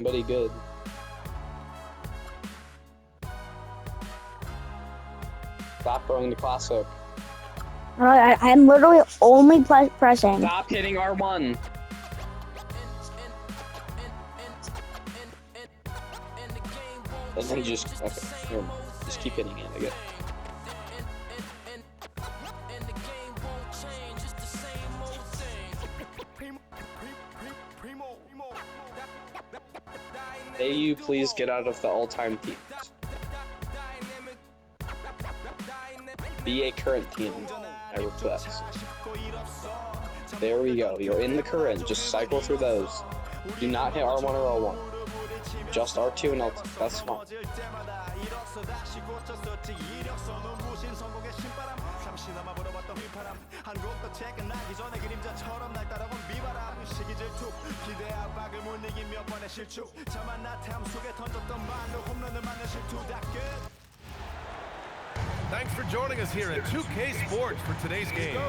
Somebody good. Stop throwing the classic. I'm literally only pressing. Stop hitting R1. And then just just keep hitting it, I guess. May you please get out of the all-time teams. Be a current team, I request. There we go. You're in the current. Just cycle through those. Do not hit R1 or L1. Just R2 and L2. That's fine. Thanks for joining us here at 2K Sports for today's game.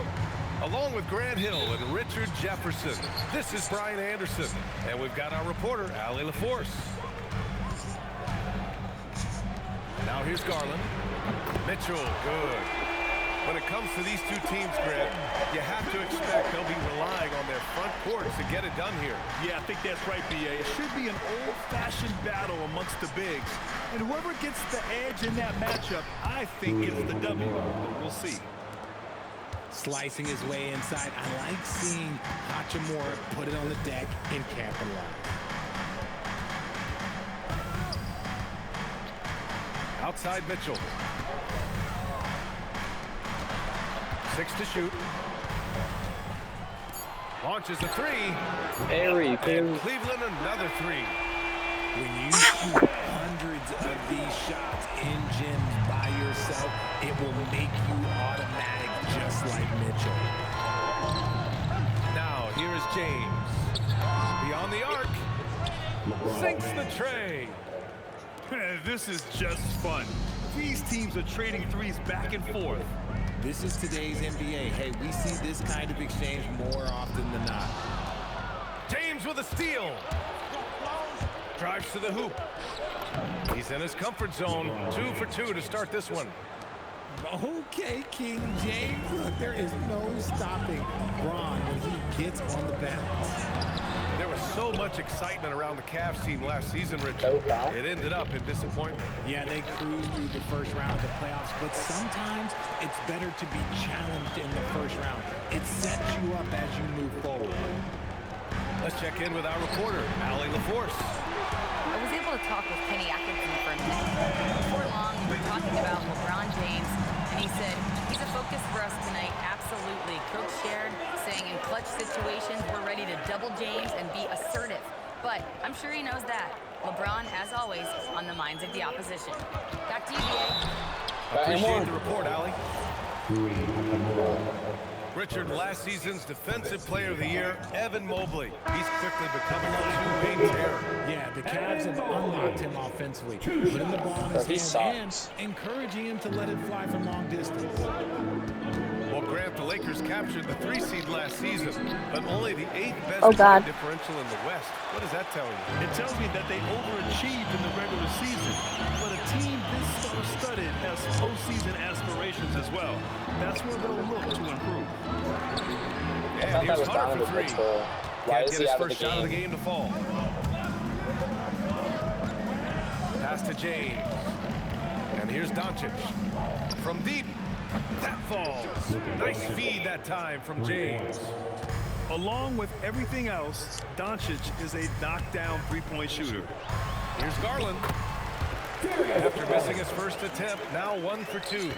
Along with Grant Hill and Richard Jefferson, this is Brian Anderson, and we've got our reporter, Allie LaForce. Now here's Garland. Mitchell, good. When it comes to these two teams, Grant, you have to expect they'll be relying on their front court to get it done here. Yeah, I think that's right, B.A. It should be an old-fashioned battle amongst the bigs. And whoever gets the edge in that matchup, I think gets the W. We'll see. Slicing his way inside. I like seeing Hachimura put it on the deck and capitalize. Outside Mitchell. 6 to shoot. Launches a three. Very good. And Cleveland another three. When you shoot hundreds of these shots in gyms by yourself, it will make you automatic just like Mitchell. Now here is James. Beyond the arc. Sinks the tray. This is just fun. These teams are trading threes back and forth. This is today's NBA. Hey, we see this kind of exchange more often than not. James with a steal. Drives to the hoop. He's in his comfort zone. 2 for 2 to start this one. Okay, King James. Look, there is no stopping Bron when he gets on the bounce. There was so much excitement around the Cavs team last season, Richard. It ended up in disappointment. Yeah, they cruised through the first round of the playoffs, but sometimes it's better to be challenged in the first round. It sets you up as you move forward. Let's check in with our reporter, Allie LaForce. I was able to talk with Kenny Atkinson for a minute. Before long, we were talking about LeBron James, and he said, he's a focus for us tonight, absolutely. Coach shared, saying in clutch situations, we're ready to double James and be assertive. But I'm sure he knows that. LeBron, as always, on the minds of the opposition. Back to you, BA. Appreciate the report, Allie. Richard, last season's Defensive Player of the Year, Evan Mobley. He's quickly becoming a two-way terror. Yeah, the Cavs have unlocked him offensively, putting the ball in his hands and encouraging him to let it fly from long distance. Well, Grant, the Lakers captured the 3 seed last season, but only the 8th best differential in the West. What does that tell you? It tells me that they overachieved in the regular season. But a team this star-studded has postseason aspirations as well. That's where they'll look to improve. And here's Hunter for 3. Why Can't is get he his out of first the shot of the game? game to fall. Pass to James. And here's Doncic. From deep. That falls. Nice feed that time from James. Along with everything else, Doncic is a knockdown three-point shooter. Here's Garland. After missing his first attempt, now 1 for 2.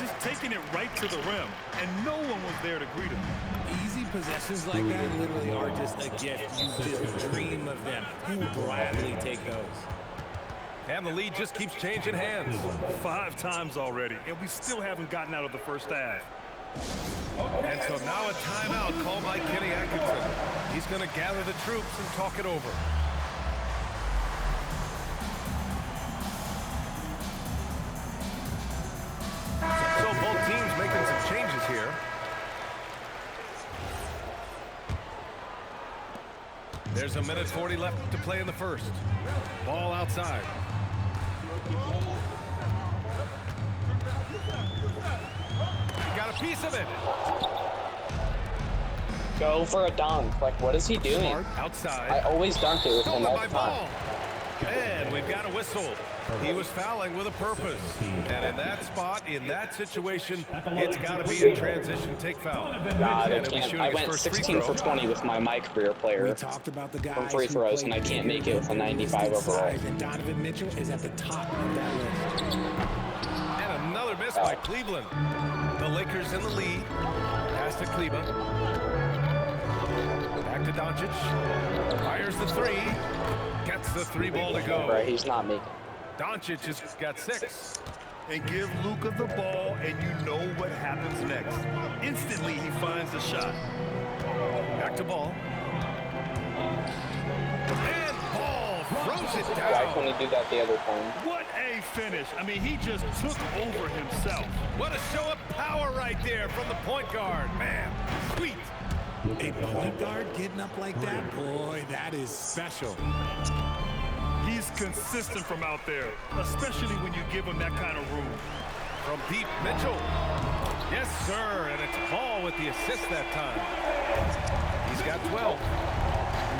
Just taking it right to the rim, and no one was there to greet him. Easy possessions like that literally are just a gift. You just dream of them. You will gladly take those. And the lead just keeps changing hands. 5 times already, and we still haven't gotten out of the first half. And so now a timeout called by Kenny Atkinson. He's going to gather the troops and talk it over. So both teams making some changes here. There's a minute 40 left to play in the first. Ball outside. Got a piece of it. Go for a dunk. Like, what is he doing? Smart outside. I always dunk it with him Stolen all by the time. Ball. And we've got a whistle. He was fouling with a purpose. And in that spot, in that situation, it's got to be in transition. Take foul. God, I And he'll be can't. shooting I his went first free 16 for throw. 20 with my career We player talked about the from guys free who throws, played and I can't make it with a 95 overall. size, and Donovan Mitchell is at the top of that list. And another miss by Cleveland. The Lakers in the lead. Pass to Kleba. Back to Doncic. Fires the three. Gets the three ball to go. Right, he's not making. Doncic has got 6. And give Luka the ball, and you know what happens next. Instantly, he finds the shot. Back to Ball. And Ball throws it Why down. couldn't he do that the other time? What a finish. I mean, he just took over himself. What a show of power right there from the point guard. Man, sweet. A point guard getting up like that, boy, that is special. He's consistent from out there, especially when you give him that kind of room. From deep, Mitchell. Yes, sir, and it's Ball with the assist that time. He's got 12.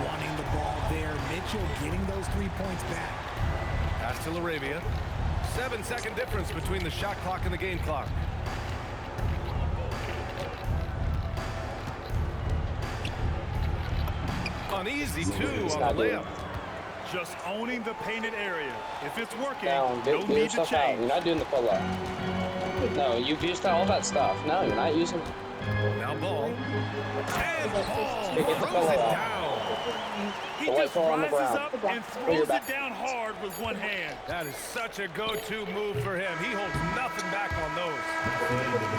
Wanting the ball there, Mitchell getting those 3 points back. Pass to LaRavia. 7-second difference between the shot clock and the game clock. Uneasy, too, on the layup. Just owning the painted area. If it's working, Down, no get your need to stuff out. You're change. not doing the pull-up. No, you've used all that stuff. No, you're not using. Now Ball. And Ball Get the throws ball it out. down. He The white just ball on the rises ground. up and Put your throws it back. down hard with one hand. That is such a go-to move for him. He holds nothing back on those.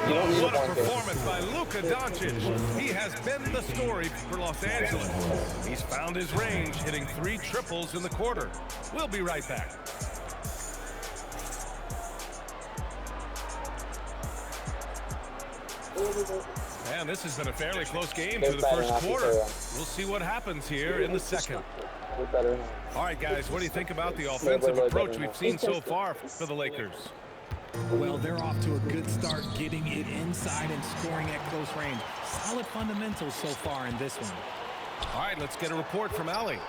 You don't need What a a blanket. performance by Luka Doncic. He has been the story for Los Angeles. He's found his range, hitting 3 triples in the quarter. We'll be right back. And this has been a fairly close game through the first quarter. We'll see what happens here in the second. We're better. All right, guys, what do you think about the offensive approach we've seen so far for the Lakers? Well, they're off to a good start getting it inside and scoring at close range. Solid fundamentals so far in this one. All right, let's get a report from Allie.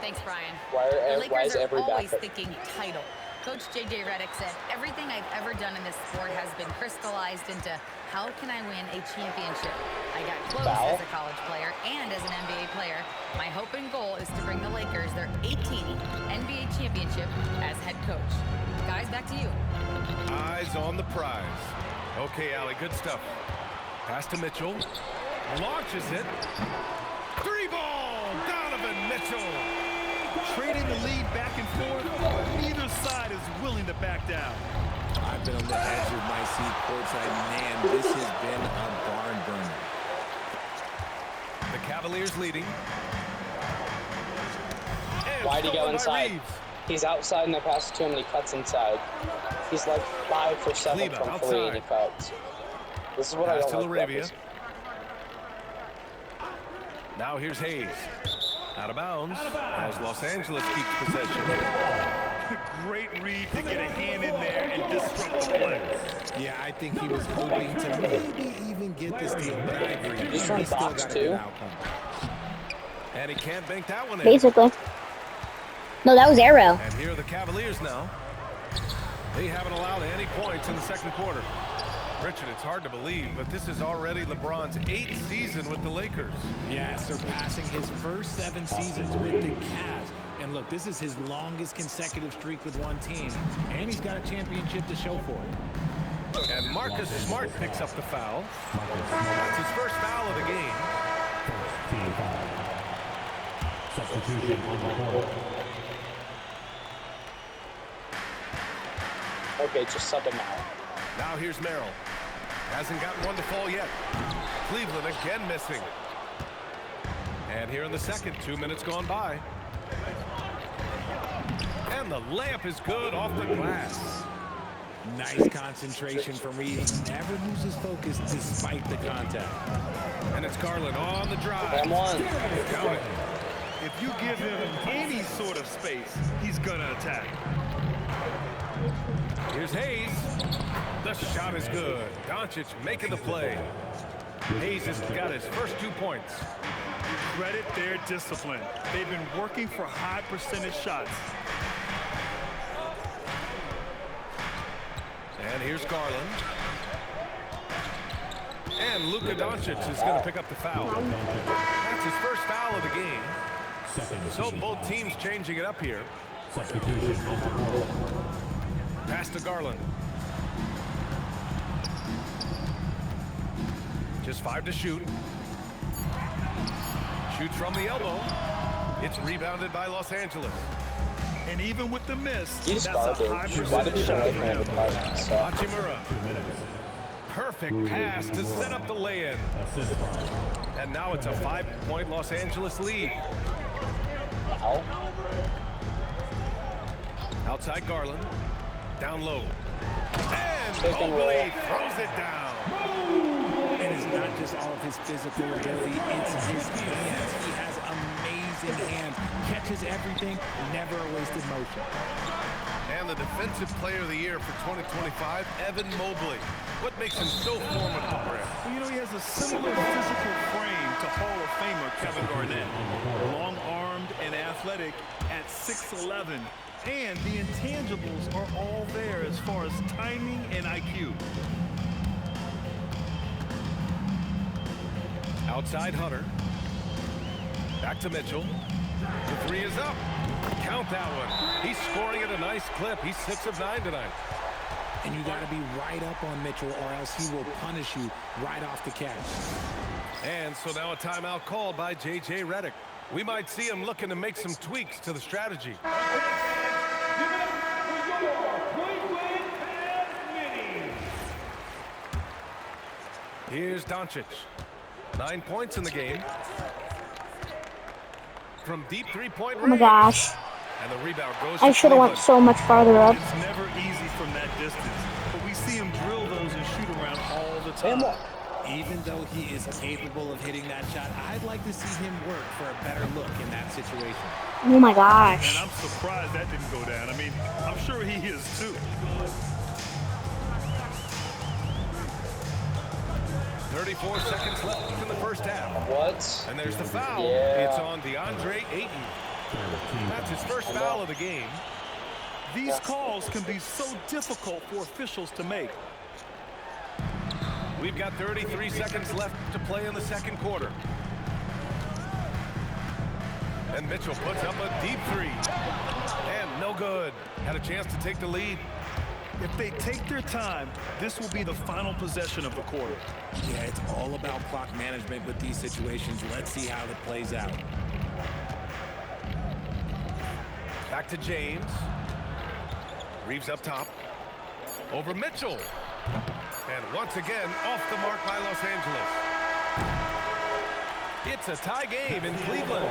Thanks, Brian. Why The are, Lakers why is are every always back? thinking title. Coach J.J. Redick said, everything I've ever done in this sport has been crystallized into how can I win a championship? I got close Foul. as a college player and as an NBA player. My hope and goal is to bring the Lakers their 18th NBA championship as head coach. Guys, back to you. Eyes on the prize. Okay, Allie, good stuff. Pass to Mitchell. Launches it. 3-ball, Donovan Mitchell. Trading the lead back and forth, neither side is willing to back down. I've been on the edge of my seat courtside. Man, this has been a barn burner. The Cavaliers leading. And Why'd he go stolen by inside? Reeves. He's outside and they pass it to him and he cuts inside. He's like 5 for 7 Kleba from 3 and he cuts. This is what I Pass don't to like. LaRavia. Now here's Hayes. Out of bounds as Los Angeles keeps possession. Great read to get a hand in there and disrupt the play. Yeah, I think he was hoping to maybe even get this team, but I agree. He's trying He still box got a too. good outcome. And he can't bank that one in. Basically. No, that was Arrow. And here are the Cavaliers now. They haven't allowed any points in the second quarter. Richard, it's hard to believe, but this is already LeBron's 8th season with the Lakers. Yeah, surpassing his first 7 seasons with the Cavs. And look, this is his longest consecutive streak with one team. And he's got a championship to show for it. And Marcus Smart picks up the foul. That's his first foul of the game. Substitution on the court. Okay, just sub him out. Now here's Merrill. Hasn't gotten one to fall yet. Cleveland again missing. And here in the second, 2 minutes gone by. And the layup is good off the glass. Nice concentration from Reeves. Never loses focus despite the contact. And it's Garland on the drive. And one. Count it. If you give him any sort of space, he's going to attack. Here's Hayes. The shot is good. Doncic making the play. Hayes has got his first 2 points. Credit their discipline. They've been working for high percentage shots. And here's Garland. And Luka Doncic is going to pick up the foul. That's his first foul of the game. So both teams changing it up here. Substitution on the court. Pass to Garland. Just 5 to shoot. Shoots from the elbow. It's rebounded by Los Angeles. And even with the miss, He's that's a high garbage. Why did percentage he shot right for hand him. with my Hachimura. Perfect pass to set up the lay-in. And now it's a 5-point Los Angeles lead. Wow. Outside Garland. Down low. And Pick and roll. Mobley throws it down. And it's not just all of his physical ability, it's his hands. He has amazing hands. Catches everything, never a wasted motion. And the Defensive Player of the Year for 2025, Evan Mobley. What makes him so formidable, Brad? Well, you know, he has a similar physical frame to Hall of Famer Kevin Garnett. Long-armed and athletic at 6'11". And the intangibles are all there as far as timing and IQ. Outside Hunter. Back to Mitchell. The 3 is up. Count that one. He's scoring at a nice clip. He's 6 of 9 tonight. And you got to be right up on Mitchell or else he will punish you right off the catch. And so now a timeout called by J.J. Redick. We might see him looking to make some tweaks to the strategy. Here's Doncic. 9 points in the game. From deep three-point range. Oh my gosh. And the rebound goes I to should have went Cleveland. so much farther up. It's never easy from that distance, but we see him drill those and shoot around all the time. Even though he is capable of hitting that shot, I'd like to see him work for a better look in that situation. Oh my gosh. And I'm surprised that didn't go down. I mean, I'm sure he is too. 34 seconds left in the first half. What? And there's the foul. Yeah. It's on DeAndre Ayton. That's his first foul of the game. These calls can be so difficult for officials to make. We've got 33 seconds left to play in the second quarter. And Mitchell puts up a deep 3. And no good. Had a chance to take the lead. If they take their time, this will be the final possession of the quarter. Yeah, it's all about clock management with these situations. Let's see how it plays out. Back to James. Reeves up top. Over Mitchell. And once again, off the mark by Los Angeles. It's a tie game in Cleveland.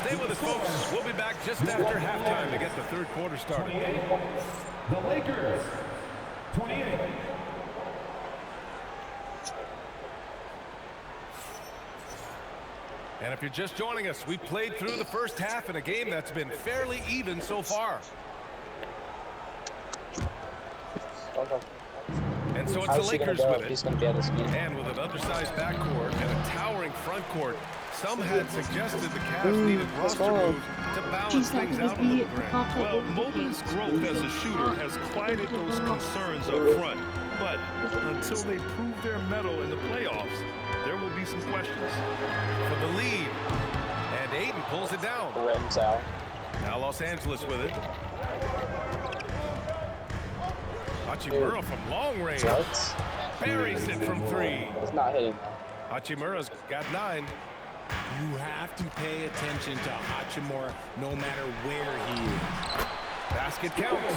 Stay with us, folks. We'll be back just after halftime to get the third quarter started. The Lakers, 28. And if you're just joining us, we've played through the first half in a game that's been fairly even so far. And so it's How's the he gonna Lakers go? with it. He's going to be at his feet. And with an undersized backcourt and a towering front court, some had suggested the Cavs needed roster moves to balance things out a little bit. Well, Mobley's growth as a shooter has quieted those concerns up front. But until they prove their mettle in the playoffs, there will be some questions. For the lead. And Ayton pulls it down. Rims out. Now Los Angeles with it. Hachimura from long range. What? Buries it from 3. It's not hitting. Hachimura's got 9. You have to pay attention to Hachimura no matter where he is. Basket counts.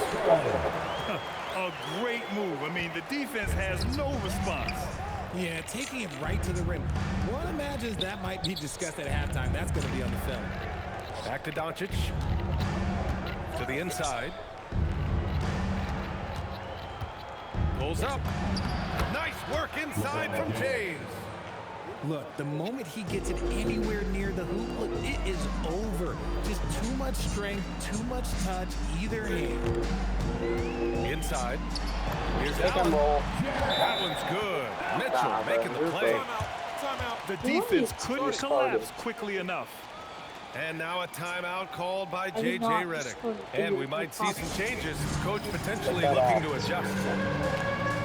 A great move. I mean, the defense has no response. Yeah, taking it right to the rim. One imagines that might be discussed at halftime. That's going to be on the film. Back to Doncic. To the inside. Pulls up. Nice work inside from James. Look, the moment he gets it anywhere near the hoop, look, it is over. Just too much strength, too much touch, either hand. Inside. Here's Pick and Allen. roll. That one's good. Mitchell Nah, making bro, the play. Timeout. The defense couldn't collapse quickly enough. And now a timeout called by did J.J. not Redick. score. And we might see some changes. Coach potentially Check that looking out. to adjust.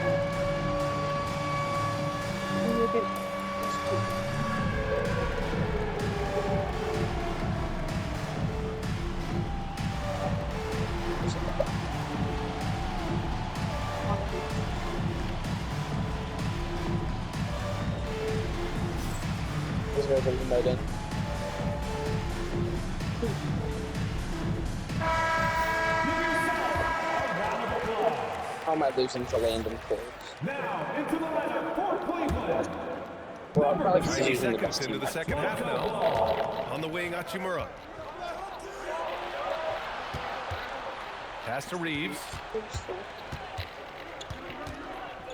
This is the remote in. How am I losing to Landon Coles? Now into the lineup for Cleveland. Well, probably because 30 he's using the seconds best into team. the second half now. On the wing, Hachimura. Pass to Reeves.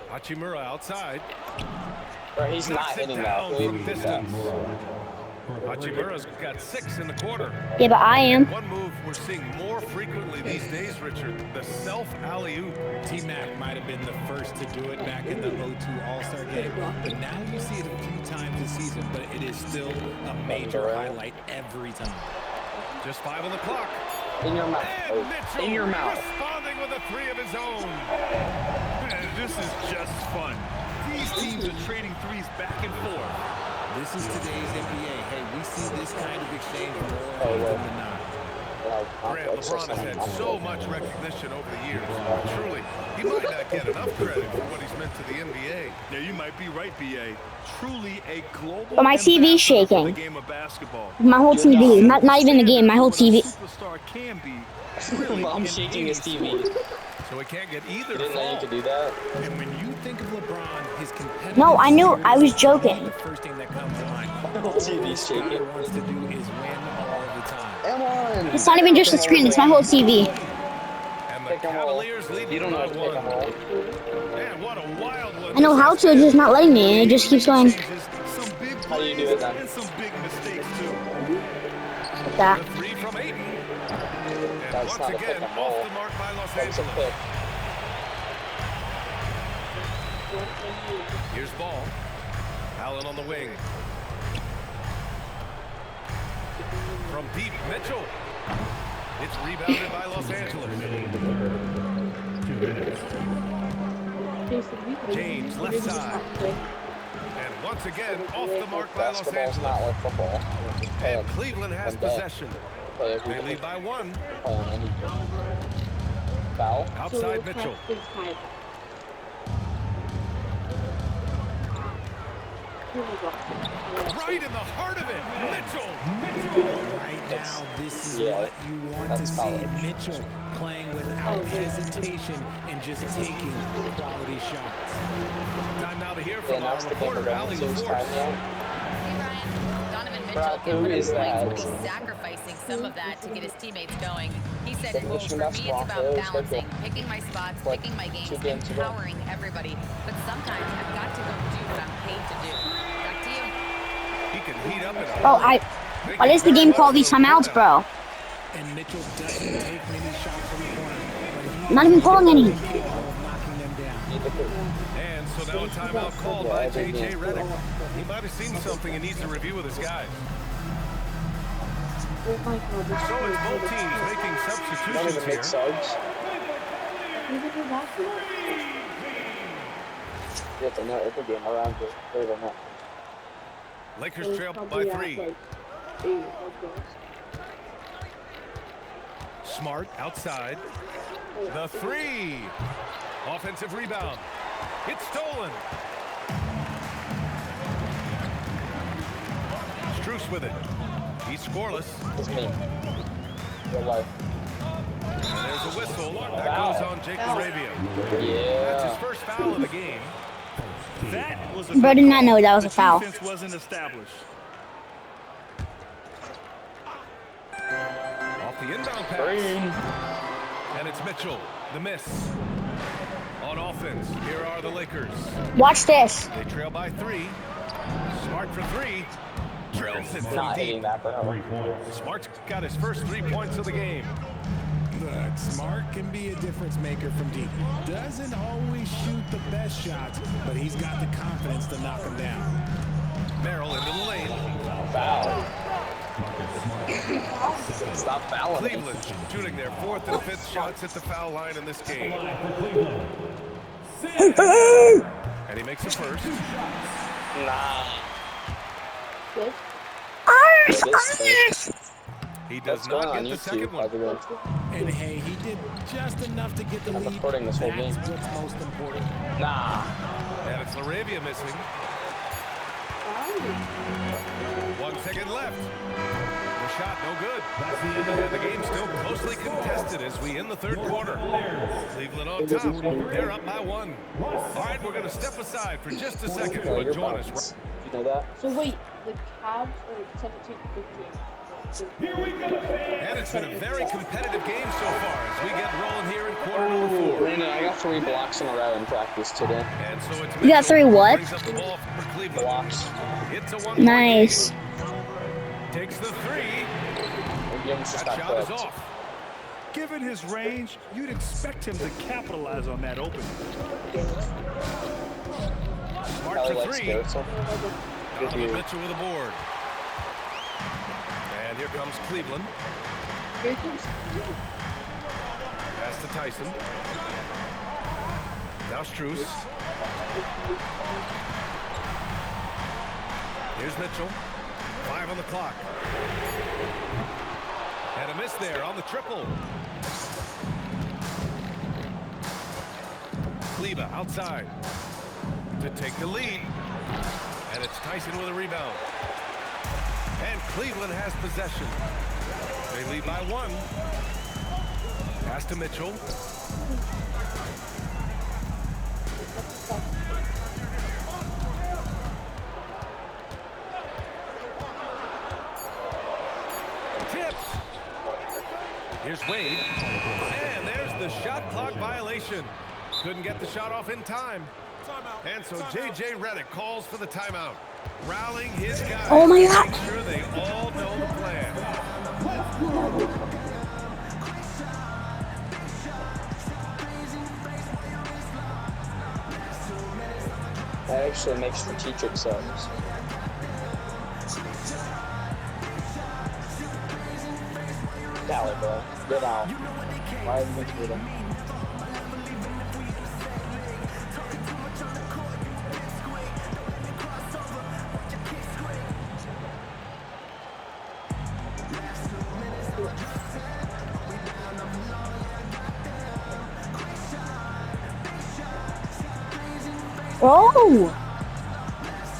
Hachimura outside. Bro, he's not Knocks it hitting that. down Wait, from distance. For the Hachimura's got 6 in the quarter. Yeah, but I am. One move we're seeing more frequently these days, Richard, the self alley-oop. T-Mac might have been the first to do it back in the 02 All-Star game, but now you see it a few times this season, but it is still a major highlight every time. Just 5 on the clock. In your mouth. And Oh, Mitchell in your mouth. responding with a 3 of his own. Man, this is just fun. These teams are trading threes back and forth. This is today's NBA. Hey, we see this kind of exchange more Oh, often well. than not. Grant, LeBron has had so much recognition over the years. Truly, he might not get enough credit for what he's meant to the NBA. Yeah, you might be right, BA. Truly a global But my TV's ambassador for shaking. the game of basketball. My whole TV. Not even the game. My whole What a TV. superstar can be. Really Mom's in shaking any his TV. sport. So he can't get You either didn't know you fall. could do that? And when you think of LeBron, his competitive No, I knew. I was spirit is joking. The first thing that comes to mind. whole TV's All shaking. he wants to do is win all the time. Come on. It's not even just the screen. It's my whole TV. And the Pick and roll. Cavaliers lead You don't know how by to pick and 1. roll. Man, what a wild one. I know how to. It's just not letting me. It just keeps going. Changes, some big How do you do plays it then? and some big mistakes too. Like that. The 3 from Ayton. And That's once not a again, pick and off roll. the mark by Los That's a Angeles. pick. Here's ball. Allen on the wing. From deep, Mitchell. It's rebounded by Los Angeles. remaining in the third. 2 minutes. James, left side. And once again, off the mark by Los Basketball's not Angeles. like football. Just play And it. Cleveland has One day. possession. Play it. They lead by 1. Play on any foul. Outside Mitchell. Right in the heart of it. Mitchell. Right now, this is Yeah, what you want to that's see. college. Mitchell playing without hesitation and just taking quality shots. Time now to hear Yeah, from now our it's the game reporter, of Ali Renaissance LaForce. time now. Hey, Ryan. Donovan Mitchell Brad, can who put up is points, that? but he's sacrificing some of that to get his teammates going. He said, Definition for of me, it's basketball, about very balancing, simple. picking my spots, Like, picking my games, 2 games ago. empowering everybody. But sometimes I've got to go do what I'm paid to do. Back to you. He can heat up in a Oh, hurry. What is the game called? These timeouts, bro. And Mitchell doesn't take many shots from the corner. But I'm not even calling any. he's capable of knocking them down. And so now a timeout called by J.J. Redick. He might have seen something and needs to review with his guys. So it's both teams making Don't substitutions even here. make subs. You have to know every game around you. Clear them up. Lakers trail by 3. Smart outside. The 3. Offensive rebound. It's stolen. Strus with it. He's scoreless. It's me. Real life. And there's a whistle. That goes on Jake LaRavia. That's his Yeah. first foul of the game. That was a Bro good did not call. know that was The a foul. defense wasn't established. Off the inbound pass. Green. And it's Mitchell. The miss. On offense, here are the Lakers. Watch this. They trail by 3. Smart for three. Drills it from Not hitting deep. that, bro. 3 points. Smart's got his first 3 points of the game. Look, Smart can be a difference maker from deep. Doesn't always shoot the best shots, but he's got the confidence to knock them down. Merrill into the lane. Foul. Stop fouling. Cleveland shooting their 4th and 5th shots at the foul line in this game. For Cleveland. And he makes the first. Nah. He does What's going not on get the YouTube, second by one. the way? And hey, he did just enough to get the I'm lead. recording this whole That's game. what's most important. Nah. And it's Laravia missing. 1 second left. The shot no good. That's the end of And the game's still closely contested as we end the 3rd quarter. Cleveland on top. They're up by 1. All right, we're going to step aside for just a second, No, but you're join buns. us. You know that? So wait, the Cavs are 17-15. Here we go, fans. And it's been a very competitive game so far as we get rolling here in quarter number 4. Brandon, I got 3 blocks in a row in practice today. And so it's You got 3 what? brings up the ball for Cleveland. Blocks. It's a 1-point Nice. game. Takes the 3. Williams just That got shot is cooked. off. Given his range, you'd expect him to capitalize on that opening. Smart Probably for likes 3. Goetzel. Good Donovan view. Mitchell with a board. And here comes Cleveland. Pass to Tyson. Now Strus. Here's Mitchell. 5 on the clock. And a miss there on the triple. Kleber outside to take the lead. And it's Tyson with a rebound. And Cleveland has possession. They lead by 1. Pass to Mitchell. Tipped. Here's Wade. And there's the shot clock violation. Couldn't get the shot off in time. And so J.J. Redick calls for the timeout. Rallying his guys. Oh my God. Make sure they all know the plan. That actually makes strategic sense. Dally, bro. Get out. Why are you with him? Oh!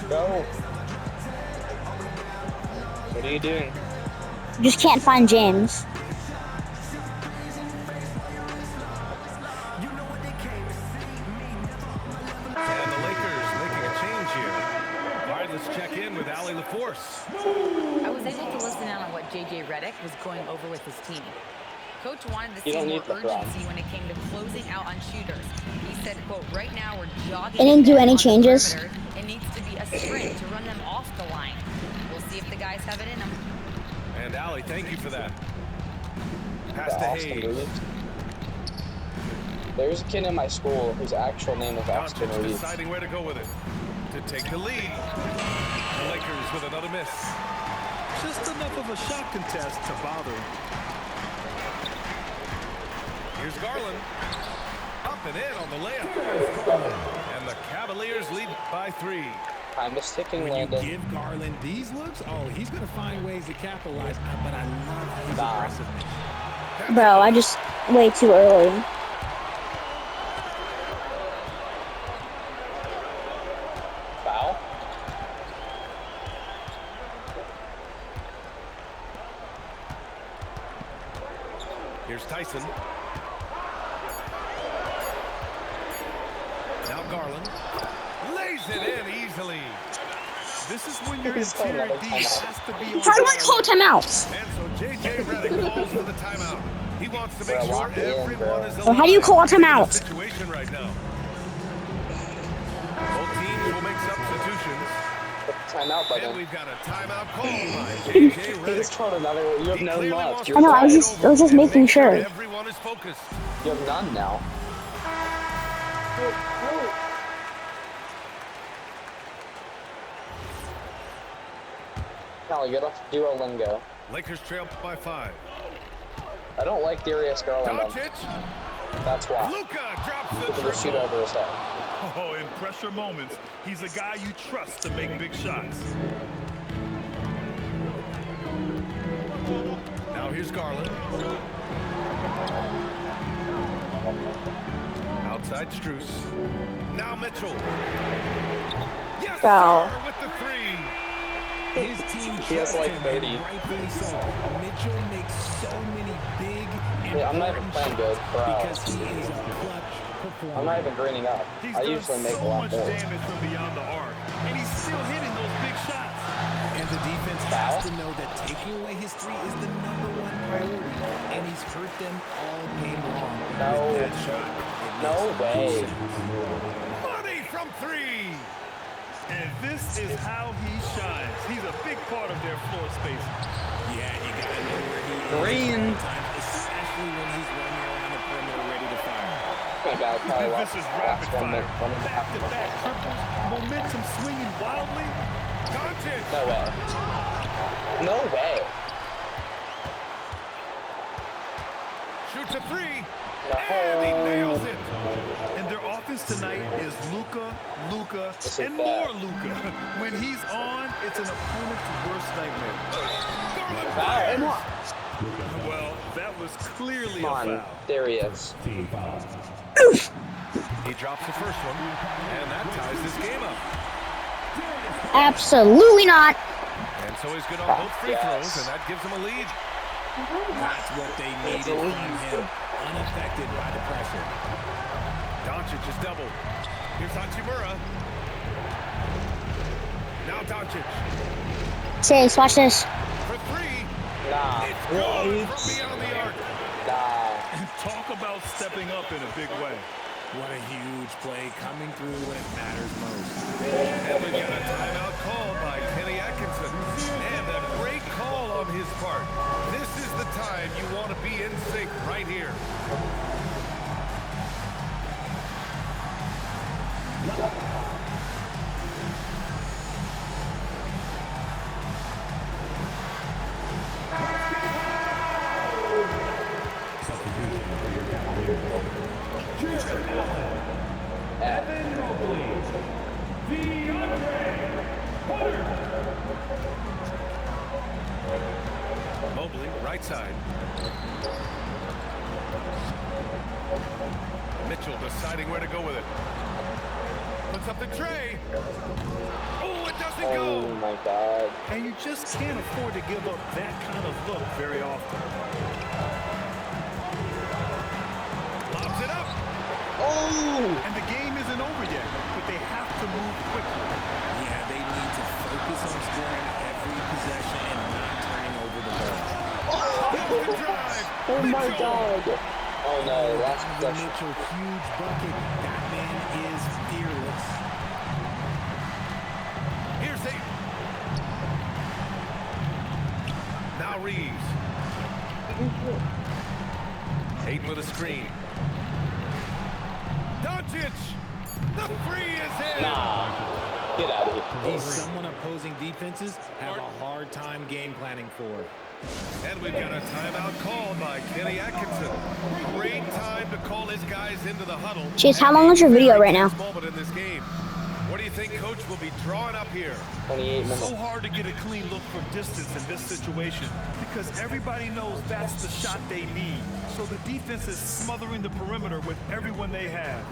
Go. What are you doing? Just can't find James. And the Lakers making a change here. All right, let's check in with Allie LaForce. I was able to listen in on what J.J. Redick was going over with his team. Coach wanted to You see don't more need LeBron. urgency when it came to closing out on shooters. He said, quote, right now we're jogging. They didn't do on any the changes? perimeter. It needs to be a sprint to run them off the line. We'll see if the guys have it in them. And Allie, thank you for that. Pass The to Austin Hayes. Reeves. There's a kid in my school whose actual name is Austin Doncic Reeves. deciding where to go with it. To take the lead. The Lakers with another miss. Just enough of a shot contest to bother him. Here's Garland. Up and in on the layup. And the Cavaliers lead by 3. I'm just ticking, When you Landon. give Garland these looks, oh, he's going to find ways to capitalize. But I love his Nah. aggressiveness. Bro, I just way too early. Foul? Here's Tyson. Now Garland. Lays it in easily. This is when your He's got interior another D timeout. has to be on How do I call guard. timeouts? And so J.J. Redick calls for the timeout. He wants to make Bro, sure lock it in, everyone bro. is alive. Well, how do you call a timeout? in the situation right now. Both teams will make substitutions. Timeout And button. we've got a timeout call by J.J. He Redick. just told another one. You have He none clearly left. wants You're I know, I fine. was just and making make sure. Everyone is focused. You have none now. Callie, get off Duolingo. Lakers trail by 5. I don't like Darius Garland. Doncic. That's why. Luka drops the Put the shoot triple. over his head. Oh, in pressure moments, he's a guy you trust to make big shots. Now here's Garland. Outside Strus. Now Mitchell. Yes, Foul. sir, with the 3. His team He has trusts like him, 30. and rightfully so. Mitchell makes so many big, Yeah, I'm not even important playing good, shots bro. because he is a clutch performer. I'm not even greening up. He's I done usually make so a lot much more. damage from beyond the arc, and he's still hitting those big shots. And the defense Foul? has to know that taking away his three is the #1 priority, and he's hurt them all game long. No. With that shot, it No makes way. sense. Money from 3. And this is how he shines. He's a big part of their floor space. Yeah, you gotta know where he is. Green. Sometimes, especially when he's running around the perimeter ready to fire. About probably This is rapid last 1 fire. minute, 1.5 Back-to-back triples, momentum swinging wildly. Doncic. No way. No way. Shoots a 3. No. And he nails it. And their offense tonight is Luka, This is and bad. more Luka. When he's on, it's an opponent's worst nightmare. Garland Foul. fires. Well, that was clearly Come a on. foul. There he is. Team foul. He drops the first one, and that ties this game up. Absolutely not. And so he's good on both free Yes. throws, and that gives him a lead. That's what they needed from him. Unaffected by the pressure. Doncic is doubled. Here's Hachimura. Now Doncic Chase, watch this. for 3. Nah. It's good from beyond the arc. Nah. Talk about stepping up in a big way. What a huge play coming through when it matters most. And we've got a timeout called by Kenny Atkinson. And a great call on his part. This is the time you want to be in sync right here. Substitution for your Cavaliers. Jared Allen. Evan Mobley. DeAndre Hunter. Mobley, right side. Mitchell deciding where to go with it. Puts up the tray. Oh, it doesn't Oh go. my god. And you just can't afford to give up that kind of look very often. Lobs it up. Oh! And the game isn't over yet, but they have to move quickly. Yeah, they need to focus on scoring every possession and not turning over the ball. The drive. Oh my Mitchell. god. Oh no, that's The that's Mitchell, huge bucket. That man is fearless. Here's Ayton. Now Reeves. Ayton with a screen. Doncic. The 3 is in. nah. Get out of here. He's someone opposing defenses have a hard time game planning for. And we've got a timeout called by Kenny Atkinson. Great time to call his guys into the huddle. Chase, how long is your video right now? Moment in this game. What do you think Coach will be drawing up here? 28 minutes. So hard to get a clean look from distance in this situation because everybody knows that's the shot they need. So the defense is smothering the perimeter with everyone they have.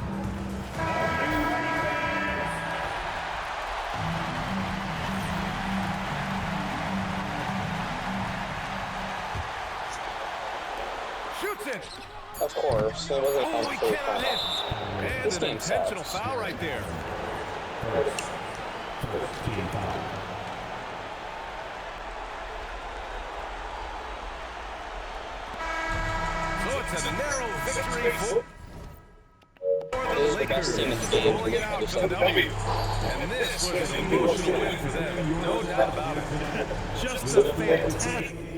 Shoots it. Of course. It wasn't Oh, he fun for cannot hit. And This an game intentional sucks. foul right there. First team foul. So it's a narrow victory for for It the is the Lakers, best team in the game. pulling it out to the W. And this was an emotional win for them, no doubt about it. Just a fantastic